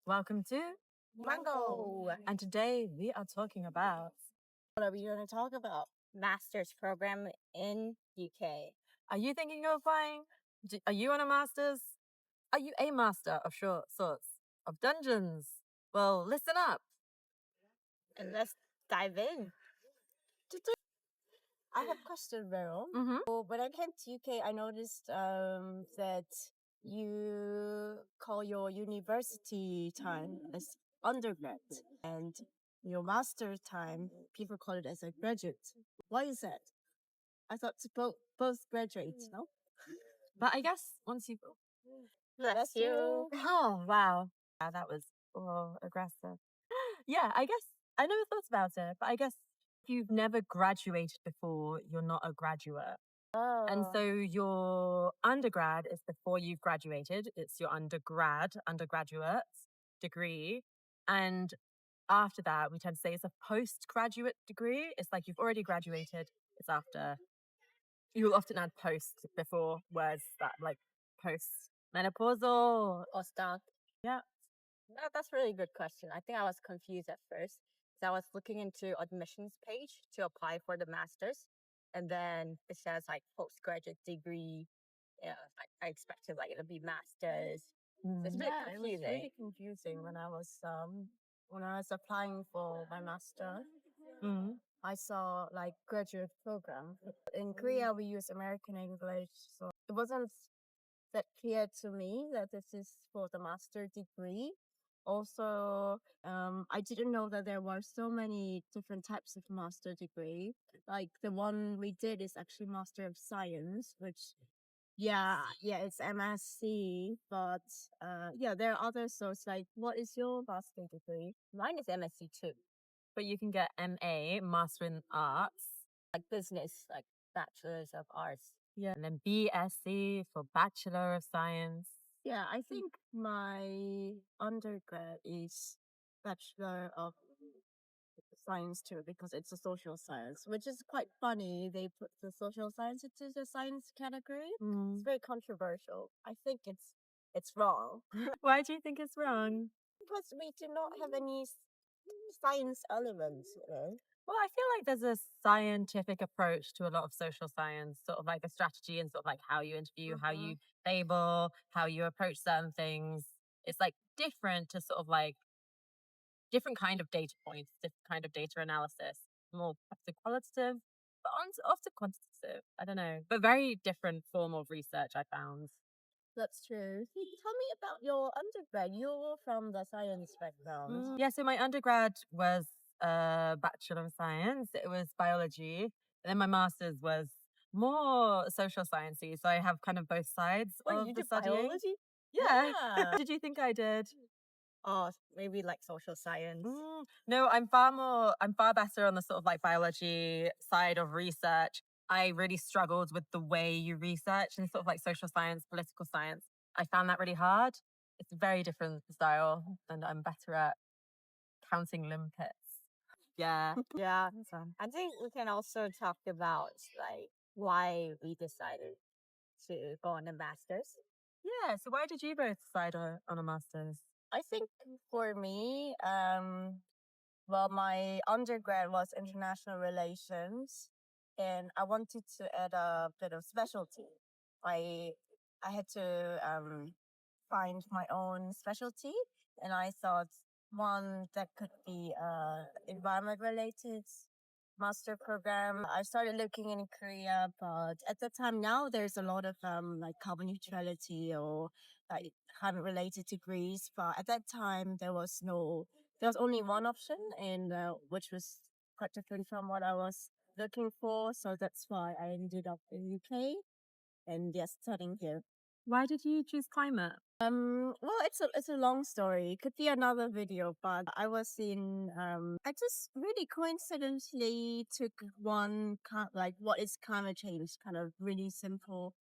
Welcome to Mango. And today we are talking about What are we going to talk about? Master's program in UK. Are you thinking of applying? Are you on a master's? Are you a master of sorts? Of dungeons? Well, listen up. And let's dive in. I have a question, Meryl. Mm-hmm. So when I came to UK, I noticed that you call your university time as undergrad and your master time, people call it as a graduate. Why is that? I thought both graduates, no? But I guess once you... Bless you. Oh, wow. That was aggressive. Yeah, I guess I never thought about it, but I guess if you've never graduated before, you're not a graduate. And so your undergrad is before you've graduated. It's your undergraduate degree. And after that, we tend to say it's a postgraduate degree. It's like you've already graduated. It's after. You'll often add post before words that like post-menopausal or stuff. Yeah. That's a really good question. I think I was confused at first because I was looking into admissions page to apply for the master's, and then it says like postgraduate degree. Yeah, I expected like it'll be master's. It's a bit It was confusing. really confusing when I was applying for my master. I saw like graduate program. In Korea, we use American English, so it wasn't that clear to me that this is for the master degree. Also, I didn't know that there were so many different types of master degree. Like the one we did is actually Master of Science, which it's MSc, but there are others. So it's like, what is your master degree? Mine is MSc too, but you can get MA, Master in Arts, like business, like Bachelor's of Arts. Yeah, and then BSc for Bachelor of Science. Yeah, I think my undergrad is Bachelor of Science too, because it's a social science, which is quite funny. They put the social science into the science category. It's very controversial. I think it's wrong. Why do you think it's wrong? Because we do not have any science elements, you know? Well, I feel like there's a scientific approach to a lot of social science, sort of like a strategy and sort of like how you interview, how you label, how you approach certain things. It's like different to sort of like different kind of data points, different kind of data analysis, more qualitative, but often quantitative. I don't know, but very different form of research I found. That's true. Tell me about your undergrad. You're from the science background. Yeah, so my undergrad was Bachelor of Science. It was biology. And then my master's was more social sciencey. So I have kind of both sides of the studying. Biology? Yeah. Did you think I did? Oh, maybe like social science. No, I'm far better on the sort of like biology side of research. I really struggled with the way you research in sort of like social science, political science. I found that really hard. It's a very different style, and I'm better at counting limpets. Yeah. Yeah. I think we can also talk about like why we decided to go on a master's. Yeah. So why did you both decide on a master's? I think for me, well, my undergrad was international relations, and I wanted to add a bit of specialty. I had to find my own specialty, and I thought one that could be environment related master program. I started looking in Korea, but at the time now there's a lot of like carbon neutrality or like climate related degrees. But at that time there was only one option, and which was quite different from what I was looking for. So that's why I ended up in UK and studying here. Why did you choose climate? Well, it's a long story. It could be another video, but I was in I just really coincidentally took one like what is climate change kind of really simple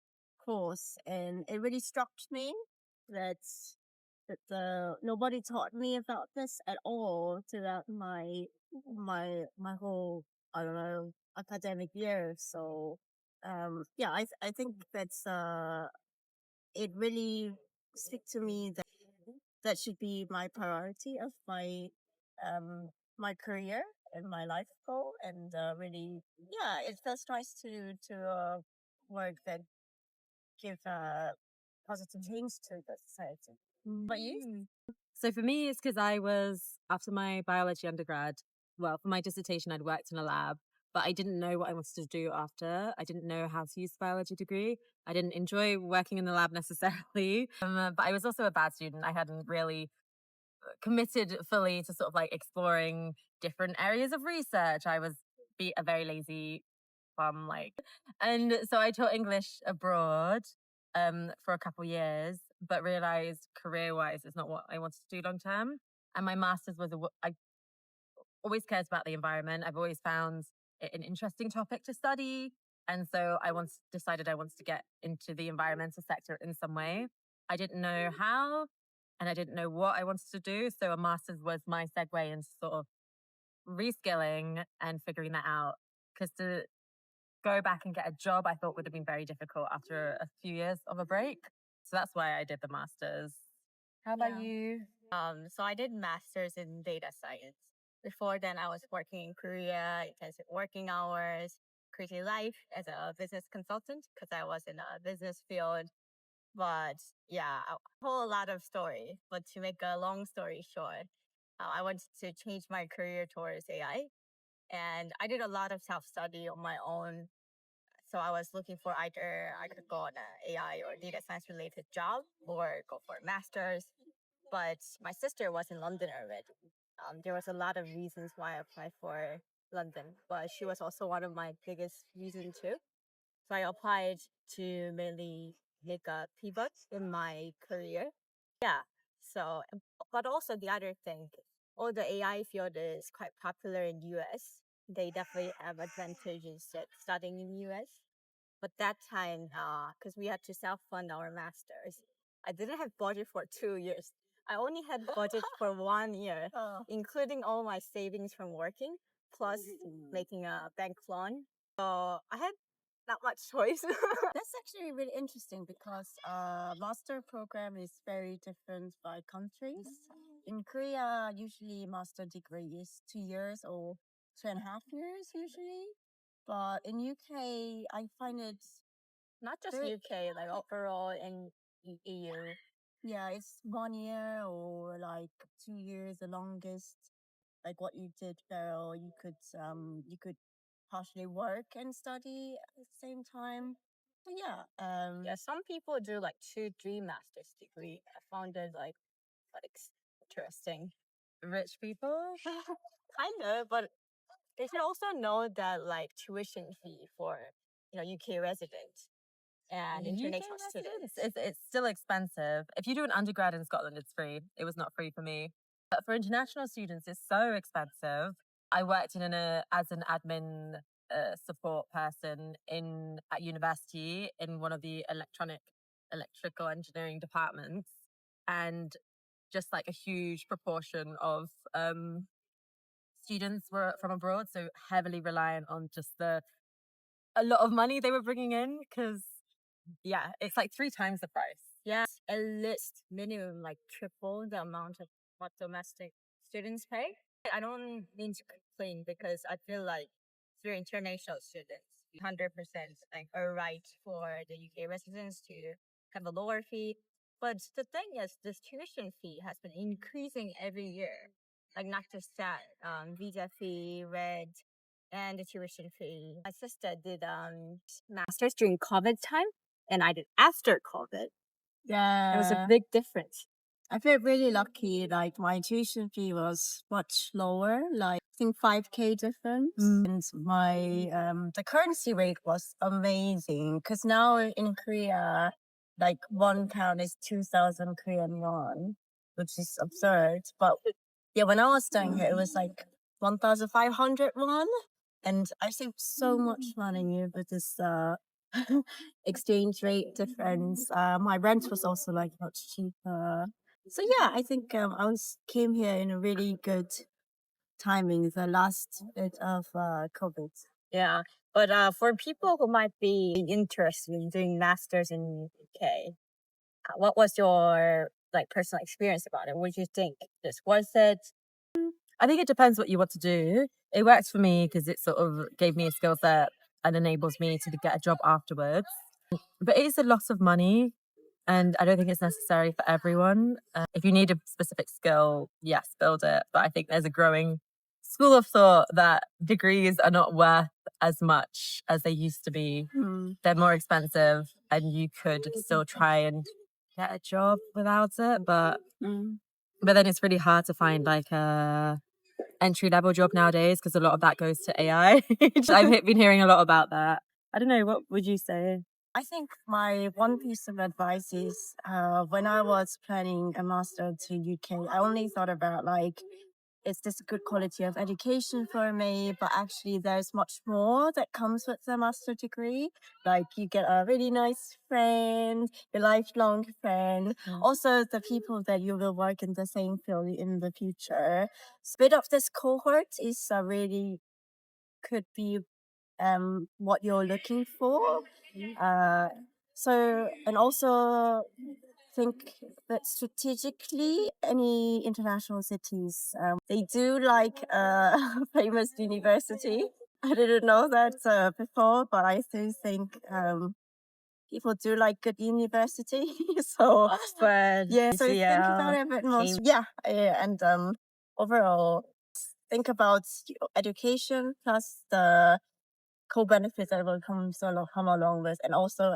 course, and it really struck me that nobody taught me about this at all throughout my whole, I don't know, academic year. So I think that's it really stick to me that that should be my priority of my career and my life goal. And really, yeah, it feels nice to work that give positive change to the society. But you? So for me, it's because after my biology undergrad, well, for my dissertation, I'd worked in a lab, but I didn't know what I wanted to do after. I didn't know how to use the biology degree. I didn't enjoy working in the lab necessarily. But I was also a bad student. I hadn't really committed fully to sort of like exploring different areas of research. I was a very lazy bum, and so I taught English abroad for a couple years, but realized career-wise it's not what I wanted to do long term. And my master's I always cared about the environment. I've always found it an interesting topic to study, and so I decided I wanted to get into the environmental sector in some way. I didn't know how, and I didn't know what I wanted to do. So a master's was my segue into sort of reskilling and figuring that out. Because to go back and get a job, I thought would have been very difficult after a few years of a break. So that's why I did the master's. How about you? So I did master's in data science. Before then, I was working in Korea, intensive working hours, crazy life as a business consultant because I was in a business field. But yeah, a whole lot of story. But to make a long story short, I wanted to change my career towards AI. And I did a lot of self-study on my own. So I was looking for either I could go on an AI or data science related job or go for a master's. But my sister was in London already. There was a lot of reasons why I applied for London, but she was also one of my biggest reasons too. So I applied to mainly make a pivot in my career. Yeah. So, but also the other thing, all the AI field is quite popular in US. They definitely have advantages at studying in US. But that time, because we had to self-fund our masters, I didn't have budget for 2 years. I only had budget for 1 year, including all my savings from working, plus making a bank loan. So I had not much choice. That's actually really interesting because master program is very different by countries. In Korea, usually master degree is 2 years or 2.5 years usually. But in UK, I find it not just UK, like overall in EU. Yeah, it's 1 year or like 2 years, the longest. Like what you did, Farrell, you could partially work and study at the same time. So yeah, some people do like 2-3 master's degree. I found it like interesting. Rich people? Kind of, but they should also know that like tuition fee for UK residents and international students. It's still expensive. If you do an undergrad in Scotland, it's free. It was not free for me. But for international students, it's so expensive. I worked as an admin support person at university in one of the electrical engineering departments, and just like a huge proportion of students were from abroad, so heavily reliant on just a lot of money they were bringing in, because yeah, it's like 3 times the price. Yeah, at least minimum like triple the amount of what domestic students pay. I don't mean to complain because I feel like through international students, 100% like a right for the UK residents to have a lower fee. But the thing is, this tuition fee has been increasing every year. Like not just that, visa fee, rent, and the tuition fee. My sister did masters during COVID time, and I did after COVID. Yeah. It was a big difference. I feel really lucky. Like my tuition fee was much lower, like I think 5K difference. And my the currency rate was amazing because now in Korea, like £1 is 2,000 Korean won, which is absurd. But yeah, when I was studying here, it was like 1,500 won, and I saved so much money with this exchange rate difference. My rent was also like much cheaper. So yeah, I think came here in a really good timing, the last bit of COVID. Yeah, but for people who might be interested in doing masters in UK, what was your like personal experience about it. What do you think? Is it worth it? I think it depends what you want to do. It works for me because it sort of gave me a skill set and enables me to get a job afterwards. But it is a lot of money, and I don't think it's necessary for everyone. If you need a specific skill, yes, build it. But I think there's a growing school of thought that degrees are not worth as much as they used to be. They're more expensive, and you could still try and get a job without it. But then it's really hard to find like a entry-level job nowadays because a lot of that goes to AI. I've been hearing a lot about that. I don't know, what would you say? I think my one piece of advice is when I was planning a master to UK, I only thought about like, is this a good quality of education for me? But actually, there's much more that comes with the master degree. Like you get a really nice friend, a lifelong friend. Also, the people that you will work in the same field in the future. Bit of this cohort is really could be what you're looking for. And also think that strategically, any international cities, they do like a famous university. I didn't know that before, but I do think people do like good university. So Oxford, so think about it a bit more. And overall, think about your education plus the co-benefits that will come along with, and also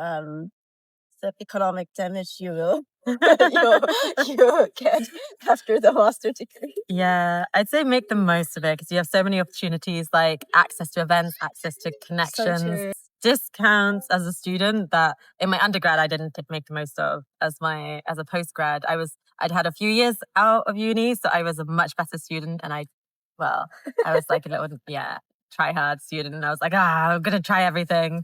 the economic damage you will you get after the master degree. Yeah, I'd say make the most of it because you have so many opportunities, like access to events, access to connections, discounts as a student that in my undergrad I didn't make the most of. As a postgrad, I'd had a few years out of uni, so I was a much better student, and I was like a little try hard student, and I was like, I'm gonna try everything.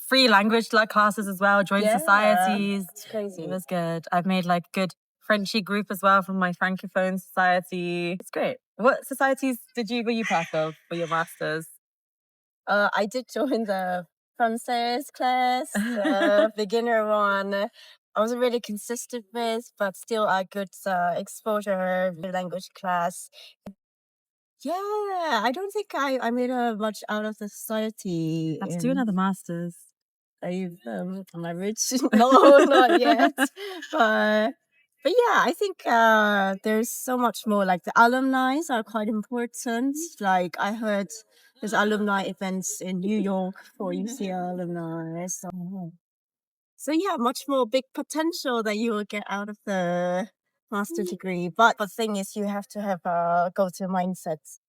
Free language classes as well, join societies. It's crazy. It was good. I've made like good Frenchy group as well from my Francophone society. It's great. What societies were you part of for your masters? I did join the Francais class, beginner one. I wasn't really consistent with, but still a good exposure language class. Yeah, I don't think I made much out of the society. Let's do another masters. Am I rich? No, not yet. But yeah, I think there's so much more. Like the alumni are quite important. Like I heard there's alumni events in New York for UCL alumni. So yeah, much more big potential that you will get out of the master degree. But the thing is, you have to have a go-to mindset.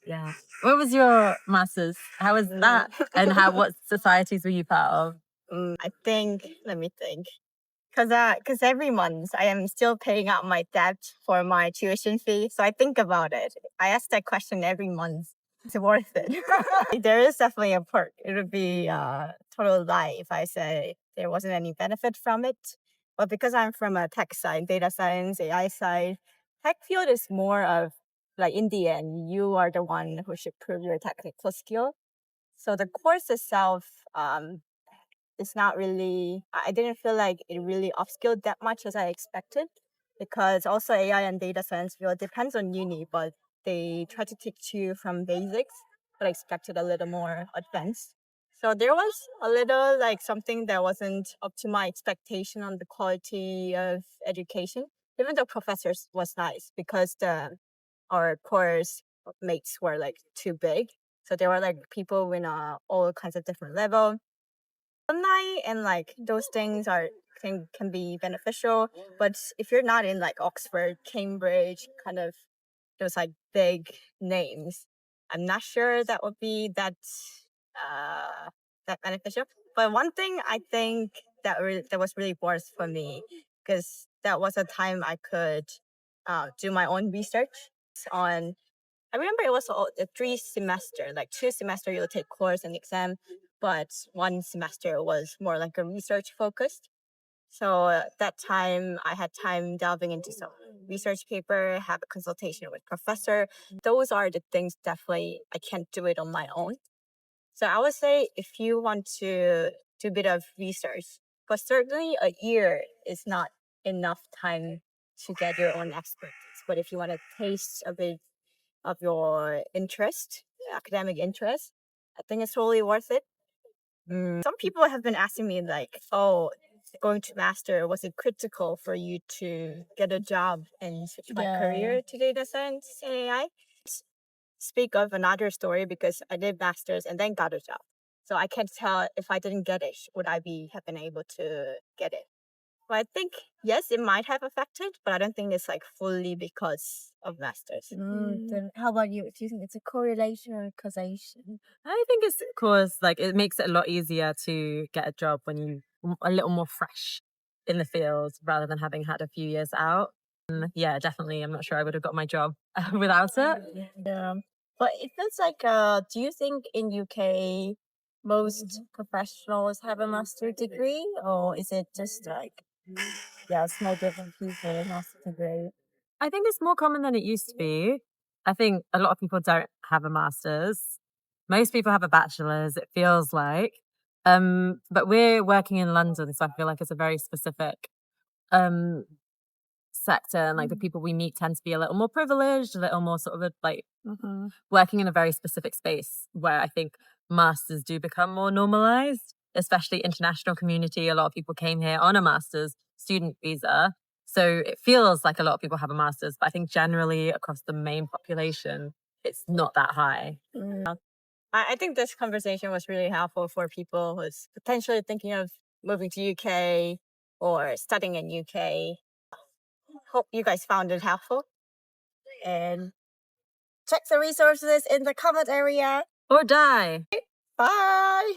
Yeah. What was your masters? How was that? And what societies were you part of? I think, let me think. Because every month I am still paying out my debt for my tuition fee. So I think about it. I ask that question every month. Is it worth it? There is definitely a perk. It would be a total lie if I say there wasn't any benefit from it. But because I'm from a tech side, data science, AI side, tech field is more of like in the end, you are the one who should prove your technical skill. So the course itself, it's not really, I didn't feel like it really upskilled that much as I expected, because also AI and data science field depends on uni, but they try to teach you from basics, but I expected a little more advanced. So there was a little like something that wasn't up to my expectation on the quality of education, even though professors was nice because our course mates were like too big. So there were like people in all kinds of different level. Alumni and like those things can be beneficial, but if you're not in like Oxford, Cambridge, kind of those like big names, I'm not sure that would be that beneficial. But one thing I think that was really worth for me, because that was a time I could do my own research on. I remember it was a 3 semester, like 2 semester you'll take course and exam, but 1 semester was more like a research focused. So that time I had time delving into some research paper, have a consultation with professor. Those are the things definitely I can't do it on my own. So I would say if you want to do a bit of research, but certainly a year is not enough time to get your own expertise. But if you want to taste a bit of your interest, academic interest, I think it's totally worth it. Some people have been asking me like, oh, going to master, was it critical for you to get a job and switch my career to data science and AI? Speak of another story because I did masters and then got a job. So I can't tell if I didn't get it, would I have been able to get it? But I think, yes, it might have affected, but I don't think it's like fully because of masters. Then how about you? Do you think it's a correlation or a causation? I think it's because like it makes it a lot easier to get a job when you a little more fresh in the field rather than having had a few years out. Yeah, definitely. I'm not sure I would have got my job without it. Yeah. But it feels like, do you think in UK most professionals have a master degree, or is it just like, small different people with master degree? I think it's more common than it used to be. I think a lot of people don't have a master's. Most people have a bachelor's, it feels like. But we're working in London, so I feel like it's a very specific sector, and like the people we meet tend to be a little more privileged, a little more sort of like working in a very specific space where I think masters do become more normalized, especially international community. A lot of people came here on a master's student visa. So it feels like a lot of people have a master's, but I think generally across the main population, it's not that high. I think this conversation was really helpful for people who's potentially thinking of moving to UK or studying in UK. Hope you guys found it helpful. And check the resources in the comment area. Or die. Bye.